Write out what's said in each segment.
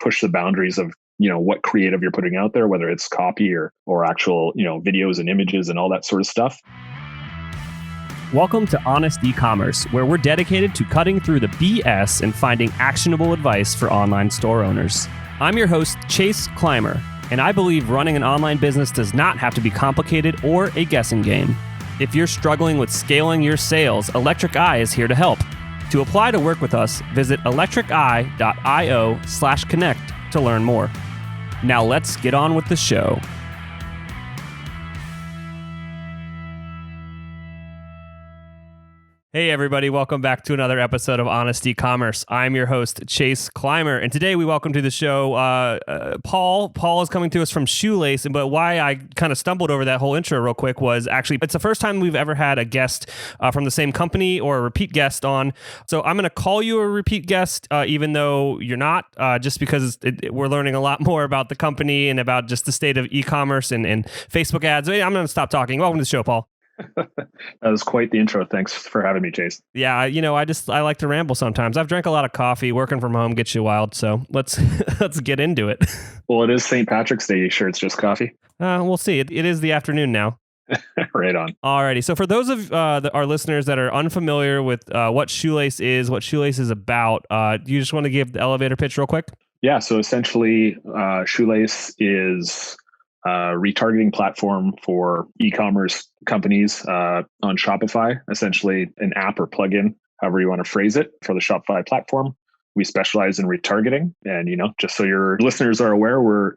push the boundaries of, what creative you're putting out there, whether it's copy or actual, videos and images and all that sort of stuff. Welcome to Honest Ecommerce, where we're dedicated to cutting through the BS and finding actionable advice for online store owners. I'm your host, Chase Clymer, and I believe running an online business does not have to be complicated or a guessing game. If you're struggling with scaling your sales, Electric Eye is here to help. To apply to work with us, visit electriceye.io/connect to learn more. Now let's get on with the show. Hey everybody, welcome back to another episode of Honest Ecommerce. I'm your host, Chase Clymer, and today we welcome to the show Paul. Paul is coming to us from Shoelace, but why I kind of stumbled over that whole intro real quick was actually it's the first time we've ever had a guest from the same company or a repeat guest on. So I'm going to call you a repeat guest, even though you're not, just because we're learning a lot more about the company and about just the state of e-commerce and Facebook ads. I'm going to stop talking. Welcome to the show, Paul. That was quite the intro. Thanks for having me, Chase. Yeah, I like to ramble sometimes. I've drank a lot of coffee. Working from home gets you wild. So let's get into it. Well, it is St. Patrick's Day. You sure it's just coffee? We'll see. It is the afternoon now. Right on. Alrighty. So for those of our listeners that are unfamiliar with what Shoelace is, what Shoelace is about, you just want to give the elevator pitch real quick? Yeah. So essentially, Shoelace is a retargeting platform for e-commerce companies on Shopify, essentially an app or plugin, however you want to phrase it, for the Shopify platform. We specialize in retargeting. And, just so your listeners are aware, we're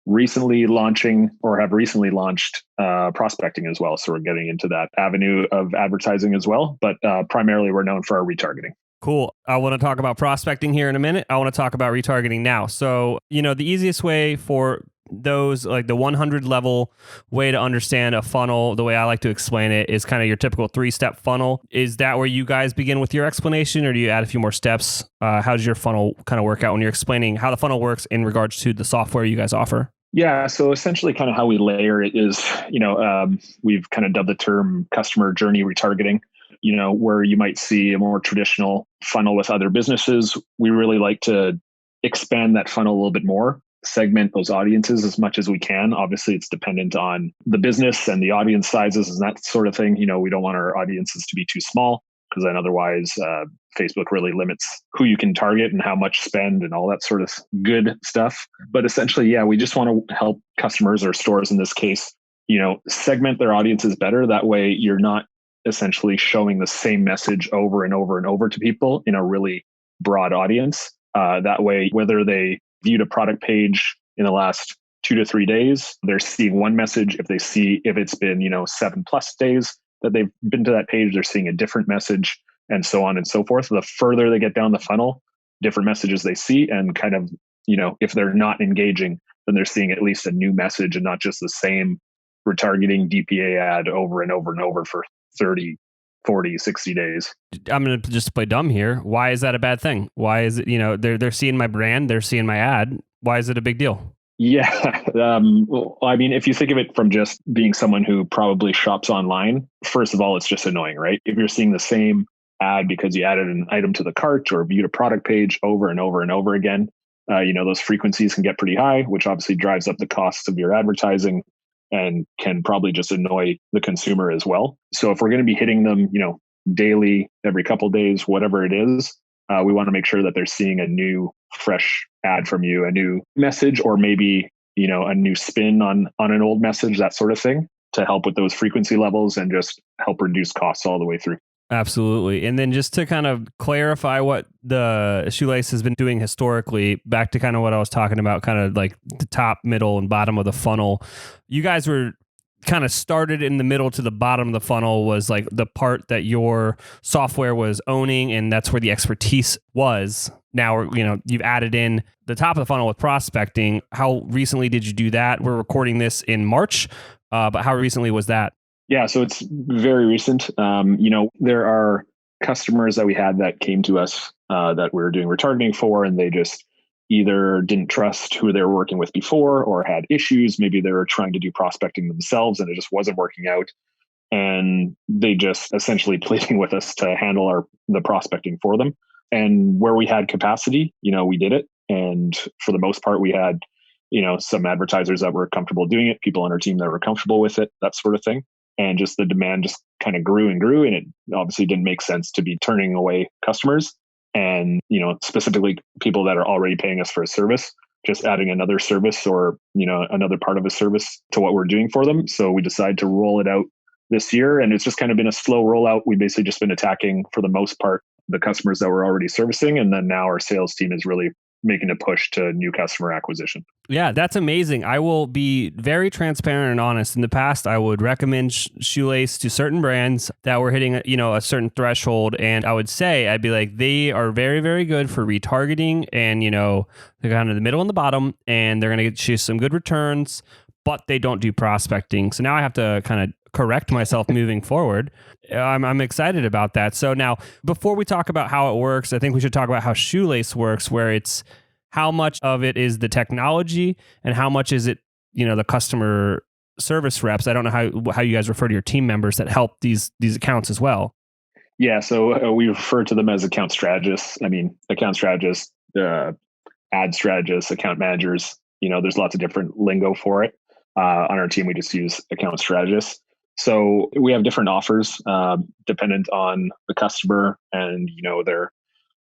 recently launching or have recently launched prospecting as well. So we're getting into that avenue of advertising as well. But primarily, we're known for our retargeting. Cool. I want to talk about prospecting here in a minute. I want to talk about retargeting now. So, the easiest way for those, like the 100 level way to understand a funnel, the way I like to explain it is kind of your typical 3-step funnel. Is that where you guys begin with your explanation, or do you add a few more steps? How does your funnel kind of work out when you're explaining how the funnel works in regards to the software you guys offer? Yeah. So essentially kind of how we layer it is, we've kind of dubbed the term customer journey retargeting. Where you might see a more traditional funnel with other businesses, we really like to expand that funnel a little bit more, segment those audiences as much as we can. Obviously, it's dependent on the business and the audience sizes and that sort of thing. We don't want our audiences to be too small, because then otherwise Facebook really limits who you can target and how much spend and all that sort of good stuff. But essentially, we just want to help customers or stores in this case, segment their audiences better. That way you're not essentially showing the same message over and over and over to people in a really broad audience. That way, whether they viewed a product page in the last 2 to 3 days, they're seeing one message. If it's been, 7+ days that they've been to that page, they're seeing a different message, and so on and so forth. The further they get down the funnel, different messages they see, and kind of, if they're not engaging, then they're seeing at least a new message and not just the same retargeting DPA ad over and over and over for 30, 40, 60 days. I'm going to just play dumb here. Why is that a bad thing? Why is it, they're seeing my brand, they're seeing my ad. Why is it a big deal? Yeah. Well, I mean, if you think of it from just being someone who probably shops online, first of all, it's just annoying, right? If you're seeing the same ad because you added an item to the cart or viewed a product page over and over and over again, those frequencies can get pretty high, which obviously drives up the costs of your advertising and can probably just annoy the consumer as well. So if we're going to be hitting them, daily, every couple of days, whatever it is, we want to make sure that they're seeing a new, fresh ad from you, a new message, or maybe, a new spin on an old message, that sort of thing, to help with those frequency levels and just help reduce costs all the way through. Absolutely. And then just to kind of clarify what the Shoelace has been doing historically, back to kind of what I was talking about, kind of like the top, middle, and bottom of the funnel. You guys were kind of started in the middle to the bottom of the funnel was like the part that your software was owning, and that's where the expertise was. Now, you've added in the top of the funnel with prospecting. How recently did you do that? We're recording this in March, but how recently was that? Yeah, so it's very recent. There are customers that we had that came to us that we were doing retargeting for, and they just either didn't trust who they were working with before or had issues. Maybe they were trying to do prospecting themselves and it just wasn't working out. And they just essentially pleading with us to handle the prospecting for them. And where we had capacity, we did it. And for the most part, we had, some advertisers that were comfortable doing it, people on our team that were comfortable with it, that sort of thing. And just the demand just kind of grew and grew. And it obviously didn't make sense to be turning away customers and, specifically people that are already paying us for a service, just adding another service or, another part of a service to what we're doing for them. So we decided to roll it out this year. And it's just kind of been a slow rollout. We've basically just been attacking, for the most part, the customers that we're already servicing. And then now our sales team is really making a push to new customer acquisition. Yeah, that's amazing. I will be very transparent and honest. In the past, I would recommend Shoelace to certain brands that were hitting, a certain threshold. And I would say, I'd be like, they are very, very good for retargeting and, they're kind of the middle and the bottom, and they're going to get you some good returns, but they don't do prospecting. So now I have to kind of correct myself moving forward. I'm excited about that. So now, before we talk about how it works, I think we should talk about how Shoelace works, where it's how much of it is the technology and how much is it, the customer service reps. I don't know how you guys refer to your team members that help these accounts as well. Yeah, so we refer to them as account strategists. Account strategists, ad strategists, account managers. There's lots of different lingo for it. On our team, we just use account strategists. So we have different offers dependent on the customer and, their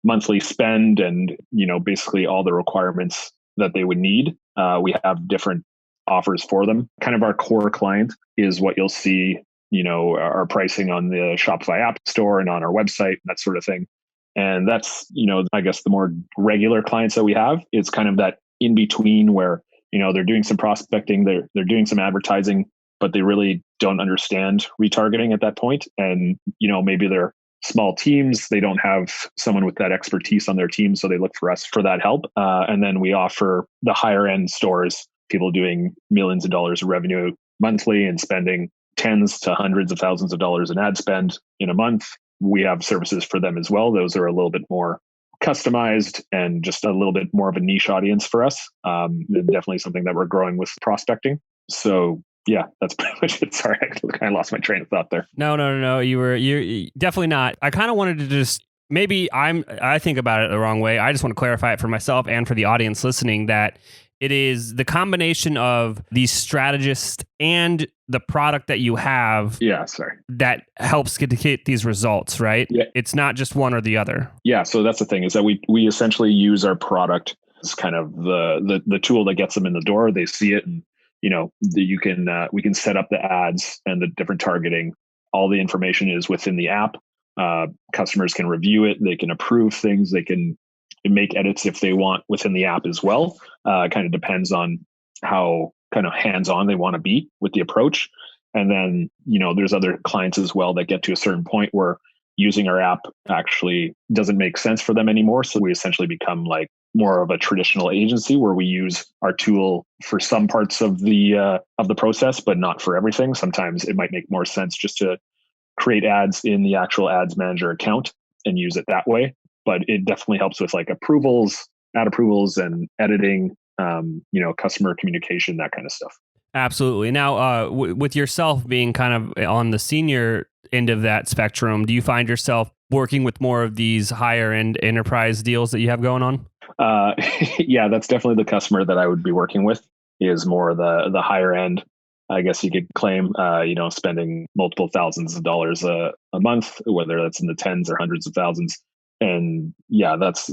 monthly spend and, basically all the requirements that they would need. We have different offers for them. Kind of our core client is what you'll see, our pricing on the Shopify app store and on our website, that sort of thing. And that's, I guess the more regular clients that we have, it's kind of that in between where, they're doing some prospecting, they're doing some advertising, but they really don't understand retargeting at that point. And, maybe they're small teams. They don't have someone with that expertise on their team. So they look for us for that help. And then we offer the higher end stores, people doing millions of dollars of revenue monthly and spending tens to hundreds of thousands of dollars in ad spend in a month. We have services for them as well. Those are a little bit more customized and just a little bit more of a niche audience for us. Definitely something that we're growing with prospecting. So yeah, that's pretty much it. Sorry, I kind of lost my train of thought there. No. You're definitely not. I kind of wanted to just, maybe I think about it the wrong way. I just want to clarify it for myself and for the audience listening that it is the combination of these strategists and the product that you have that helps get these results, right? Yeah. It's not just one or the other. Yeah. So that's the thing is that we essentially use our product as kind of the tool that gets them in the door. They see it and, we can set up the ads and the different targeting. All the information is within the app. Customers can review it. They can approve things. They can make edits if they want within the app as well. Kind of depends on how kind of hands-on they want to be with the approach. And then, there's other clients as well that get to a certain point where using our app actually doesn't make sense for them anymore. So we essentially become like more of a traditional agency where we use our tool for some parts of the process, but not for everything. Sometimes it might make more sense just to create ads in the actual ads manager account and use it that way. But it definitely helps with like approvals, ad approvals and editing, customer communication, that kind of stuff. Absolutely. Now, with yourself being kind of on the senior end of that spectrum, do you find yourself working with more of these higher end enterprise deals that you have going on? Yeah, that's definitely the customer that I would be working with is more the higher end. I guess you could claim, spending multiple thousands of dollars a month, whether that's in the tens or hundreds of thousands. And yeah, that's,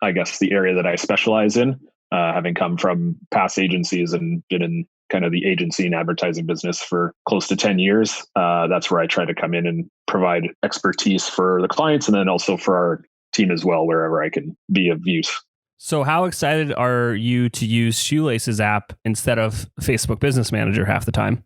I guess, the area that I specialize in, having come from past agencies and been in kind of the agency and advertising business for close to 10 years. That's where I try to come in and provide expertise for the clients and then also for our team as well, wherever I can be of use. So how excited are you to use Shoelaces app instead of Facebook Business Manager half the time?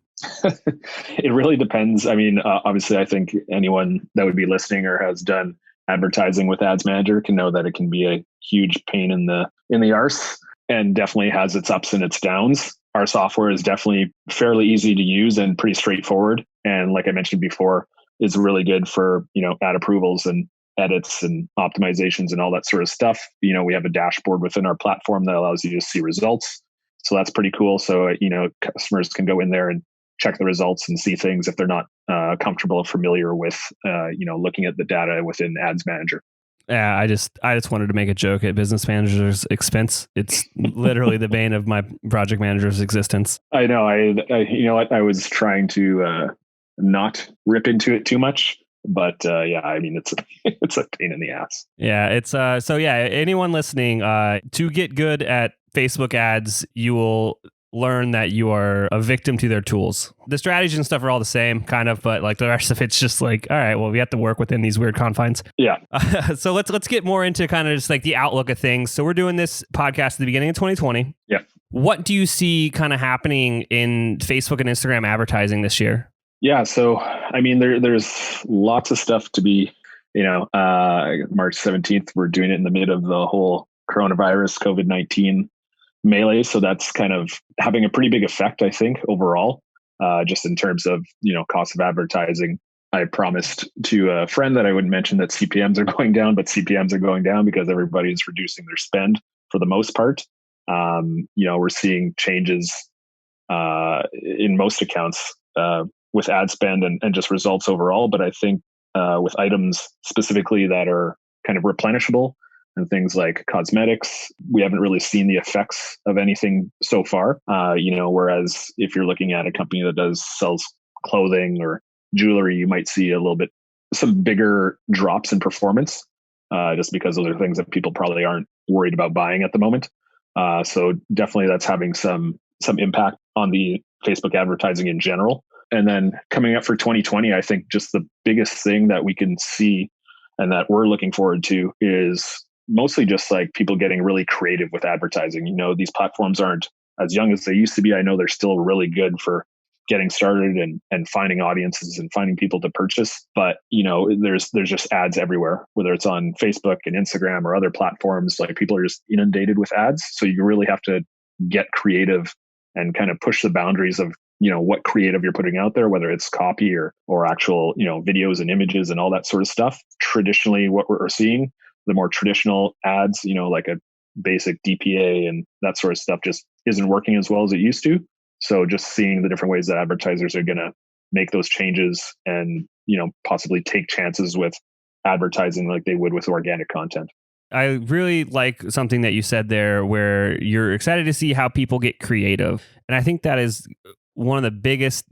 It really depends. Obviously, I think anyone that would be listening or has done advertising with Ads Manager can know that it can be a huge pain in the arse and definitely has its ups and its downs. Our software is definitely fairly easy to use and pretty straightforward. And like I mentioned before, is really good for, ad approvals and edits and optimizations and all that sort of stuff. We have a dashboard within our platform that allows you to see results. So that's pretty cool. So, customers can go in there and check the results and see things if they're not comfortable or familiar with, looking at the data within Ads Manager. Yeah, I just wanted to make a joke at business manager's expense. It's literally the bane of my project manager's existence. I know. I you know what? I was trying to not rip into it too much, but yeah, I mean, it's it's a pain in the ass. Yeah, it's so yeah, anyone listening, to get good at Facebook ads, you will learn that you are a victim to their tools. The strategies and stuff are all the same, kind of, but like the rest of it's just like, all right, well, we have to work within these weird confines. Yeah. So let's get more into kind of just like the outlook of things. So we're doing this podcast at the beginning of 2020. Yeah. What do you see kind of happening in Facebook and Instagram advertising this year? Yeah. So, I mean, there's lots of stuff to be, March 17th, we're doing it in the mid of the whole coronavirus, COVID-19 melee. So that's kind of having a pretty big effect, I think, overall, just in terms of, cost of advertising. I promised to a friend that I wouldn't mention that CPMs are going down, but CPMs are going down because everybody's reducing their spend for the most part. We're seeing changes in most accounts with ad spend and just results overall. But I think with items specifically that are kind of replenishable and things like cosmetics, we haven't really seen the effects of anything so far. Whereas if you're looking at a company that sells clothing or jewelry, you might see a little bit, some bigger drops in performance, just because those are things that people probably aren't worried about buying at the moment. So definitely that's having some impact on the Facebook advertising in general. And then coming up for 2020, I think just the biggest thing that we can see and that we're looking forward to is mostly just like people getting really creative with advertising. These platforms aren't as young as they used to be. I know they're still really good for getting started and finding audiences and finding people to purchase. But, there's just ads everywhere, whether it's on Facebook and Instagram or other platforms. Like people are just inundated with ads. So you really have to get creative and kind of push the boundaries of, what creative you're putting out there, whether it's copy or actual, videos and images and all that sort of stuff. Traditionally, what we're seeing, the more traditional ads, like a basic DPA and that sort of stuff just isn't working as well as it used to. So just seeing the different ways that advertisers are going to make those changes and, possibly take chances with advertising like they would with organic content. I really like something that you said there where you're excited to see how people get creative. And I think that is one of the biggest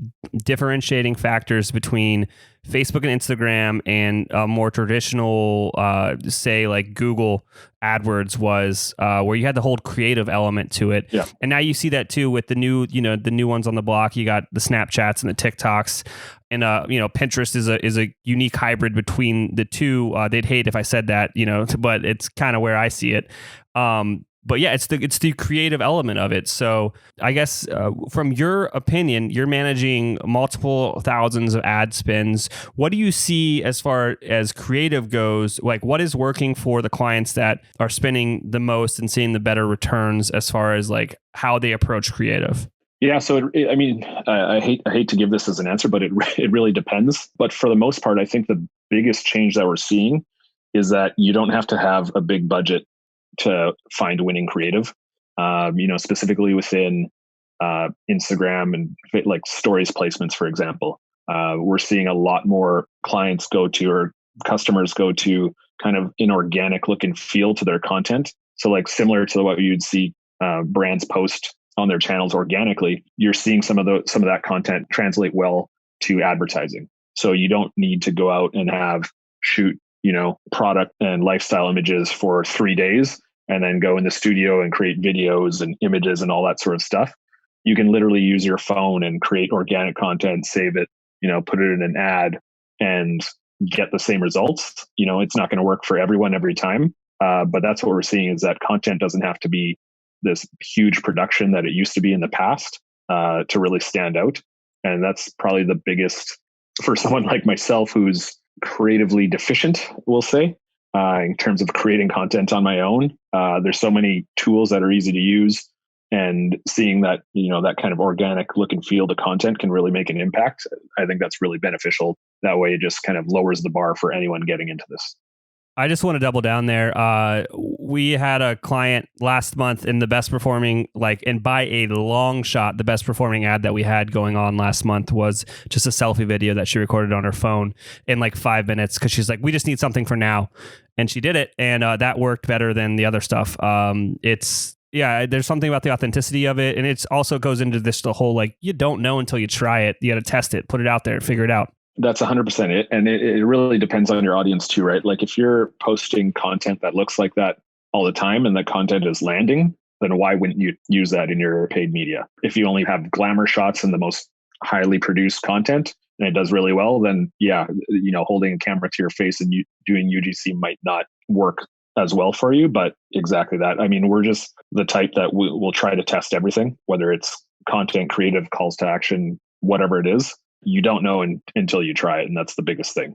differentiating factors between Facebook and Instagram and more traditional, say like Google AdWords was where you had the whole creative element to it. Yeah. And now you see that too with the new ones on the block. You got the Snapchats and the TikToks. And Pinterest is a unique hybrid between the two. They'd hate if I said that, but it's kind of where I see it. But yeah, it's the creative element of it. So I guess from your opinion, you're managing multiple thousands of ad spends. What do you see as far as creative goes? Like what is working for the clients that are spending the most and seeing the better returns as far as like how they approach creative? Yeah, so I hate to give this as an answer, but it really depends. But for the most part, I think the biggest change that we're seeing is that you don't have to have a big budget to find winning creative. Specifically within Instagram and like stories placements, for example, we're seeing a lot more clients go to or customers go to kind of an organic look and feel to their content. So like similar to what you'd see brands post on their channels organically, you're seeing some of that content translate well to advertising. So you don't need to go out and shoot, product and lifestyle images for 3 days and then go in the studio and create videos and images and all that sort of stuff. You can literally use your phone and create organic content, save it, put it in an ad and get the same results. It's not going to work for everyone every time. But that's what we're seeing is that content doesn't have to be this huge production that it used to be in the past to really stand out. And that's probably the biggest for someone like myself who's creatively deficient, we'll say, in terms of creating content on my own. There's so many tools that are easy to use, and seeing that, that kind of organic look and feel to content can really make an impact. I think that's really beneficial. That way it just kind of lowers the bar for anyone getting into this. I just want to double down there. We had a client last month in the best performing, and by a long shot, the best performing ad that we had going on last month was just a selfie video that she recorded on her phone in 5 minutes because she's like, we just need something for now. And she did it. And that worked better than the other stuff. There's something about the authenticity of it. And it also goes into the whole, you don't know until you try it. You got to test it, put it out there, figure it out. That's 100% it. And it really depends on your audience too, right? If you're posting content that looks like that all the time and the content is landing, then why wouldn't you use that in your paid media? If you only have glamour shots and the most highly produced content and it does really well, then holding a camera to your face and you doing UGC might not work as well for you. But exactly that. I mean, we're just the type that we'll try to test everything, whether it's content, creative, calls to action, whatever it is. You don't know until you try it. And that's the biggest thing.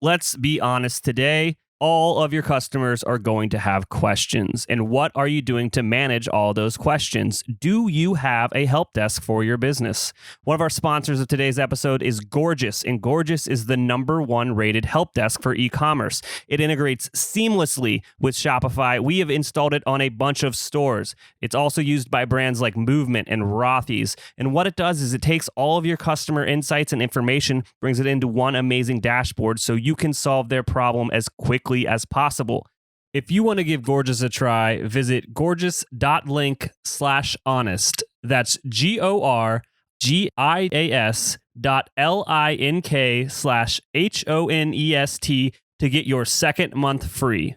Let's be honest today. All of your customers are going to have questions. And what are you doing to manage all those questions? Do you have a help desk for your business? One of our sponsors of today's episode is Gorgias, and Gorgias is the #1 rated help desk for e-commerce. It integrates seamlessly with Shopify. We have installed it on a bunch of stores. It's also used by brands like Movement and Rothy's. And what it does is it takes all of your customer insights and information, brings it into one amazing dashboard so you can solve their problem as quickly as possible. If you want to give Gorgias a try, visit gorgias.link/honest. That's GORGIAS.LINK/HONEST to get your second month free.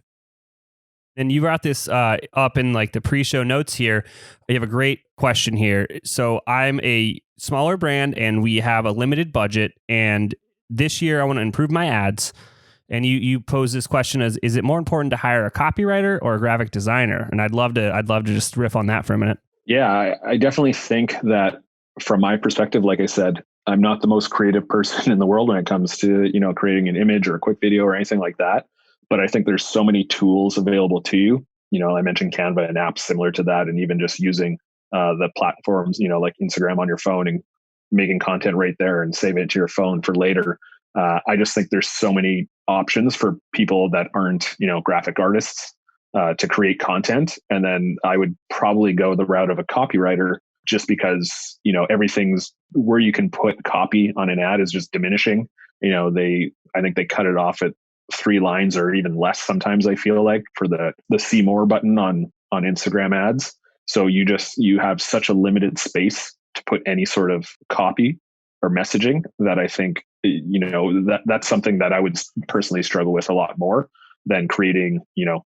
And you brought this up in the pre-show notes here. You have a great question here. So I'm a smaller brand and we have a limited budget. And this year I want to improve my ads. And you pose this question as, is it more important to hire a copywriter or a graphic designer? And I'd love to just riff on that for a minute. Yeah, I definitely think that from my perspective, like I said, I'm not the most creative person in the world when it comes to, creating an image or a quick video or anything like that. But I think there's so many tools available to you. I mentioned Canva and apps similar to that, and even just using the platforms, like Instagram on your phone and making content right there and saving it to your phone for later. I just think there's so many options for people that aren't, graphic artists to create content. And then I would probably go the route of a copywriter just because, everything's where you can put copy on an ad is just diminishing. I think they cut it off at 3 lines or even less sometimes, I feel like, for the see more button on Instagram ads. So you have such a limited space to put any sort of copy or messaging that I think, that's something that I would personally struggle with a lot more than creating,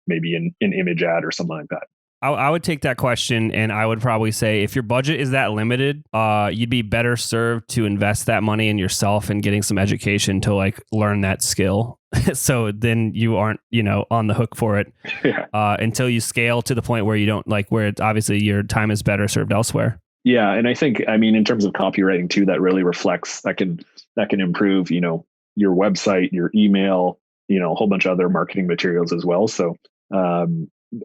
maybe an image ad or something like that. I would take that question and I would probably say if your budget is that limited, you'd be better served to invest that money in yourself and getting some education to learn that skill. So then you aren't, on the hook for it until you scale to the point where you don't where it's obviously your time is better served elsewhere. Yeah. And I think, in terms of copywriting too, that really reflects, that can improve, your website, your email, a whole bunch of other marketing materials as well. So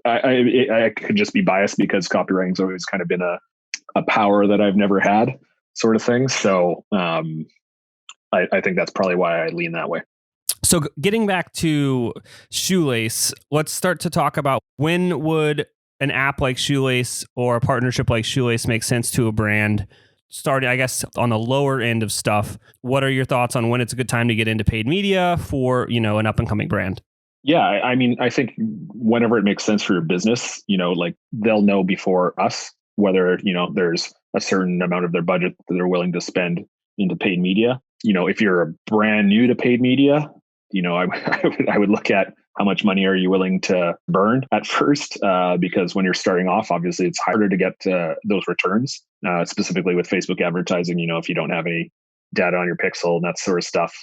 I could just be biased because copywriting's always kind of been a power that I've never had sort of thing. So I think that's probably why I lean that way. So getting back to Shoelace, let's start to talk about when would an app like Shoelace or a partnership like Shoelace make sense to a brand? Starting, I guess, on the lower end of stuff, what are your thoughts on when it's a good time to get into paid media for, an up and coming brand? Yeah, I think whenever it makes sense for your business, they'll know before us whether, there's a certain amount of their budget that they're willing to spend into paid media. If you're a brand new to paid media, I would look at how much money are you willing to burn at first? Because when you're starting off, obviously it's harder to get those returns, specifically with Facebook advertising. If you don't have any data on your pixel and that sort of stuff,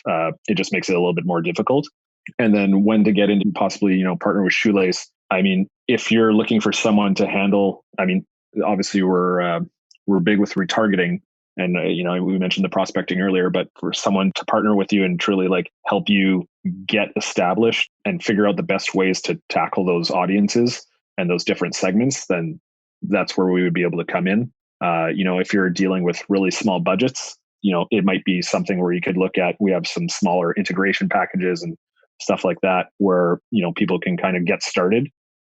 it just makes it a little bit more difficult. And then when to get into possibly, partner with Shoelace. If you're looking for someone to handle, obviously we're big with retargeting. And, we mentioned the prospecting earlier, but for someone to partner with you and truly help you get established and figure out the best ways to tackle those audiences and those different segments, then that's where we would be able to come in. If you're dealing with really small budgets, it might be something where you could look at, we have some smaller integration packages and stuff like that, where, people can kind of get started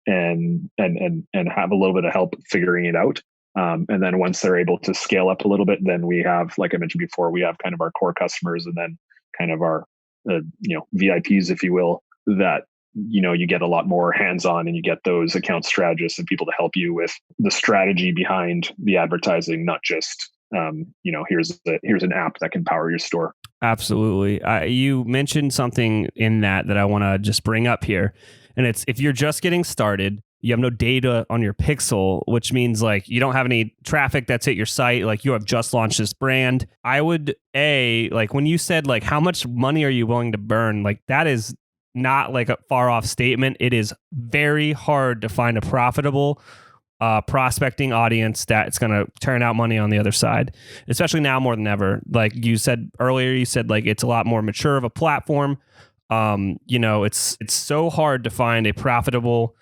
and have a little bit of help figuring it out. And then once they're able to scale up a little bit, then we have, like I mentioned before, we have kind of our core customers, and then kind of our, VIPs, if you will, that, you get a lot more hands-on, and you get those account strategists and people to help you with the strategy behind the advertising, not just, here's an app that can power your store. Absolutely. You mentioned something in that I want to just bring up here. And it's, if you're just getting started, you have no data on your pixel, which means like you don't have any traffic that's hit your site. Like you have just launched this brand. I would, like when you said like, how much money are you willing to burn? Like that is not like a far off statement. It is very hard to find a profitable prospecting audience that's going to turn out money on the other side, especially now more than ever. Like you said earlier, like it's a lot more mature of a platform. It's so hard to find a profitable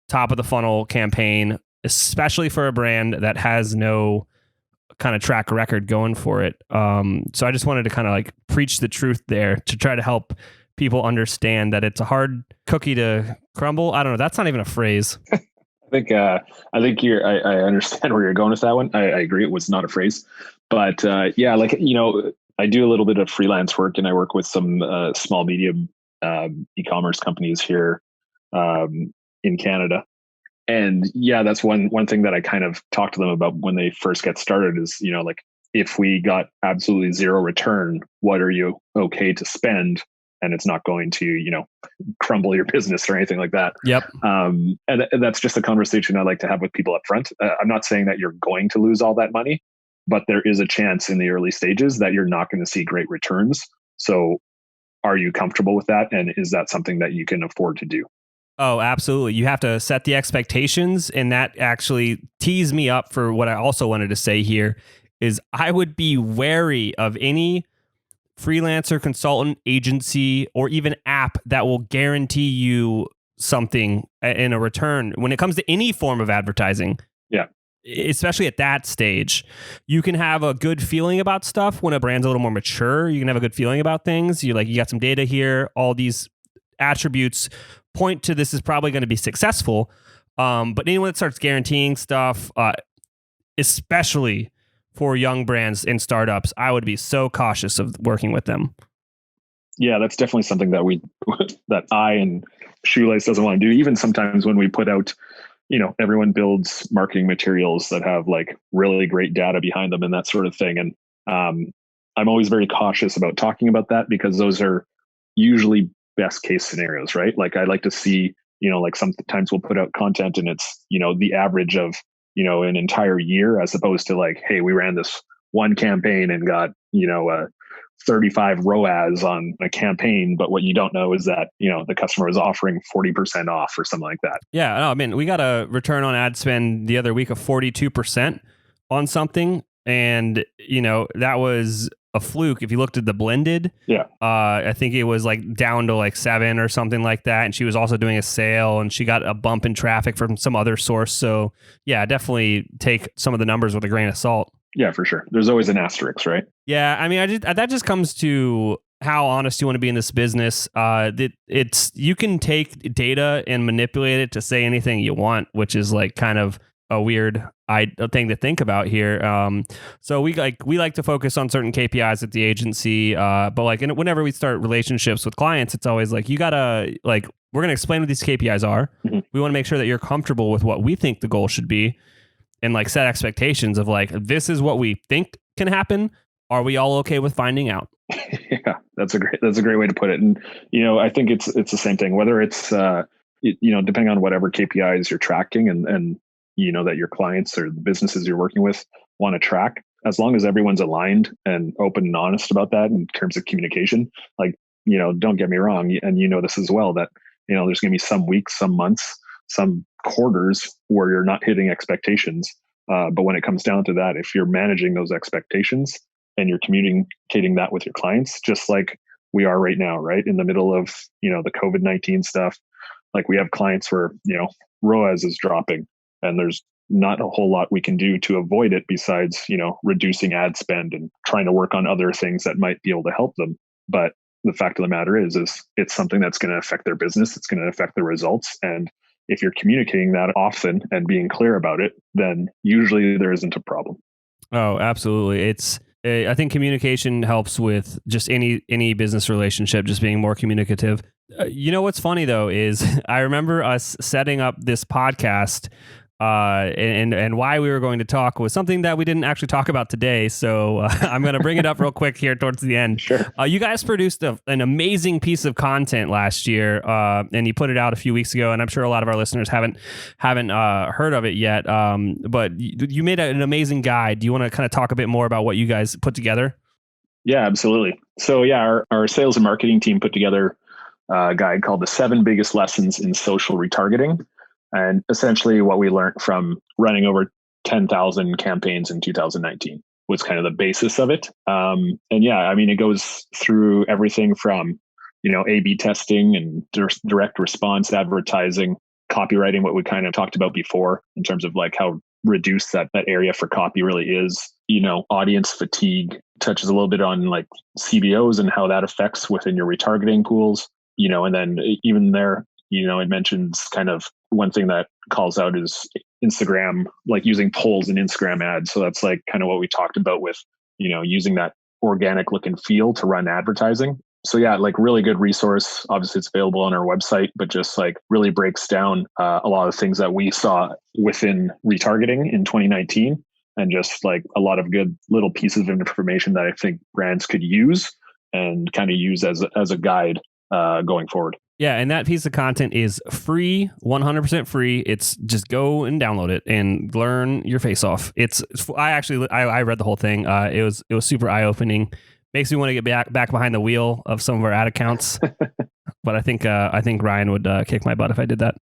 top of the funnel campaign, especially for a brand that has no kind of track record going for it. So I just wanted to kind of like preach the truth there to try to help people understand that it's a hard cookie to crumble. I don't know. That's not even a phrase. I think I understand where you're going with that one. I agree. It was not a phrase, but I do a little bit of freelance work, and I work with some small, medium e-commerce companies here in Canada. And yeah, that's one thing that I kind of talk to them about when they first get started is, like if we got absolutely zero return, what are you okay to spend? And it's not going to, crumble your business or anything like that. Yep. And that's just a conversation I like to have with people up front. I'm not saying that you're going to lose all that money, but there is a chance in the early stages that you're not going to see great returns. So are you comfortable with that? And is that something that you can afford to do? Oh, absolutely. You have to set the expectations. And that actually tees me up for what I also wanted to say here is I would be wary of any freelancer, consultant, agency, or even app that will guarantee you something in a return when it comes to any form of advertising. Yeah. Especially at that stage, you can have a good feeling about stuff when a brand's a little more mature. You can have a good feeling about things. You got some data here. All these attributes point to this is probably going to be successful. But anyone that starts guaranteeing stuff, especially for young brands and startups, I would be so cautious of working with them. Yeah, that's definitely something that I and Shoelace doesn't want to do. Even sometimes when we put out, everyone builds marketing materials that have like really great data behind them and that sort of thing. And I'm always very cautious about talking about that because those are usually best case scenarios, right? Like I like to see, like sometimes we'll put out content and it's, the average of, an entire year, as opposed to like, hey, we ran this one campaign and got, 35 ROAS on a campaign. But what you don't know is that, the customer was offering 40% off or something like that. Yeah. No, I mean, we got a return on ad spend the other week of 42% on something. And, that was a fluke. If you looked at the blended, I think it was like down to like 7 or something like that. And she was also doing a sale and she got a bump in traffic from some other source. So yeah, definitely take some of the numbers with a grain of salt. Yeah, for sure. There's always an asterisk, right? Yeah. I mean, that just comes to how honest you want to be in this business. You can take data and manipulate it to say anything you want, which is like kind of a weird thing to think about here. So we like to focus on certain KPIs at the agency, but like whenever we start relationships with clients, it's always like you gotta we're gonna explain what these KPIs are. Mm-hmm. We want to make sure that you're comfortable with what we think the goal should be, and like set expectations of like this is what we think can happen. Are we all okay with finding out? Yeah, that's a great way to put it. And I think it's the same thing. Whether it's depending on whatever KPIs you're tracking and that your clients or the businesses you're working with want to track, as long as everyone's aligned and open and honest about that in terms of communication, like, don't get me wrong. And this as well, that, there's going to be some weeks, some months, some quarters where you're not hitting expectations. But when it comes down to that, if you're managing those expectations and you're communicating that with your clients, just like we are right now, right? In the middle of, the COVID-19 stuff, like we have clients where, ROAS is dropping. And there's not a whole lot we can do to avoid it besides, reducing ad spend and trying to work on other things that might be able to help them. But the fact of the matter is it's something that's going to affect their business. It's going to affect their results. And if you're communicating that often and being clear about it, then usually there isn't a problem. Oh, absolutely. I think communication helps with just any business relationship, just being more communicative. You know what's funny though is I remember us setting up this podcast, and why we were going to talk was something that we didn't actually talk about today. So I'm going to bring it up real quick here towards the end. Sure. You guys produced an amazing piece of content last year, and you put it out a few weeks ago. And I'm sure a lot of our listeners haven't heard of it yet. But you made an amazing guide. Do you want to kind of talk a bit more about what you guys put together? Yeah, absolutely. So yeah, our sales and marketing team put together a guide called The 7 Biggest Lessons in Social Retargeting. And essentially what we learned from running over 10,000 campaigns in 2019 was kind of the basis of it. And yeah, I mean, it goes through everything from, A/B testing and direct response advertising, copywriting, what we kind of talked about before in terms of like how reduced that area for copy really is, audience fatigue, touches a little bit on like CBOs and how that affects within your retargeting pools, and then even there, it mentions kind of one thing that calls out is Instagram, like using polls in Instagram ads. So that's like kind of what we talked about with, using that organic look and feel to run advertising. So yeah, like really good resource. Obviously it's available on our website, but just like really breaks down a lot of things that we saw within retargeting in 2019 and just like a lot of good little pieces of information that I think brands could use and kind of use as a guide going forward. Yeah, and that piece of content is free, 100% free. It's just go and download it and learn your face off. I read the whole thing. It was super eye opening. Makes me want to get back behind the wheel of some of our ad accounts. But I think Ryan would kick my butt if I did that.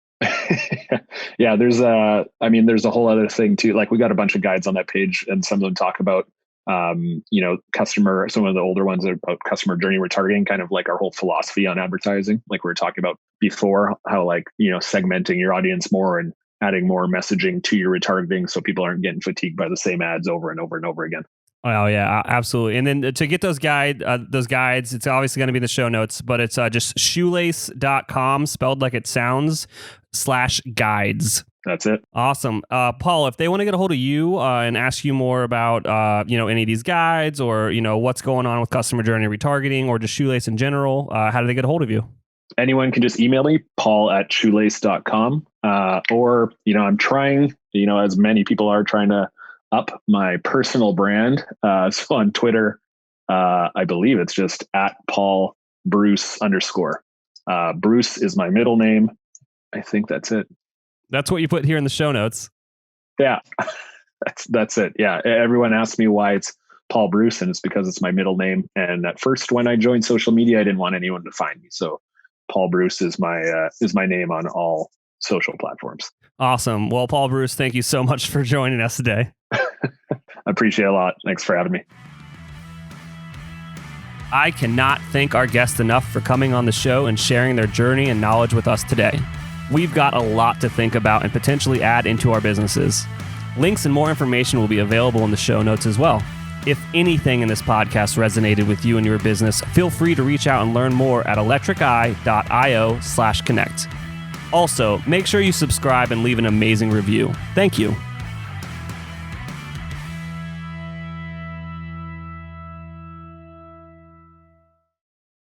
Yeah, there's a whole other thing too. Like we got a bunch of guides on that page, and some of them talk about some of the older ones are about customer journey retargeting, kind of like our whole philosophy on advertising, like we were talking about before, how like, segmenting your audience more and adding more messaging to your retargeting so people aren't getting fatigued by the same ads over and over and over again. Oh yeah, absolutely. And then to get those guides, it's obviously going to be in the show notes, but it's just shoelace.com, spelled like it sounds, /guides. That's it. Awesome. Paul, if they want to get a hold of you and ask you more about, any of these guides or, what's going on with customer journey retargeting or just Shoelace in general, how do they get a hold of you? Anyone can just email me, paul@shoelace.com. Or, I'm trying, as many people are trying to up my personal brand. So on Twitter, I believe it's just @PaulBruce_. Bruce is my middle name. I think that's it. That's what you put here in the show notes. Yeah, that's it. Yeah, everyone asks me why it's Paul Bruce, and it's because it's my middle name. And at first, when I joined social media, I didn't want anyone to find me, so Paul Bruce is my name on all social platforms. Awesome. Well, Paul Bruce, thank you so much for joining us today. I appreciate it a lot. Thanks for having me. I cannot thank our guests enough for coming on the show and sharing their journey and knowledge with us today. We've got a lot to think about and potentially add into our businesses. Links and more information will be available in the show notes as well. If anything in this podcast resonated with you and your business, feel free to reach out and learn more at electriceye.io/connect. Also, make sure you subscribe and leave an amazing review. Thank you.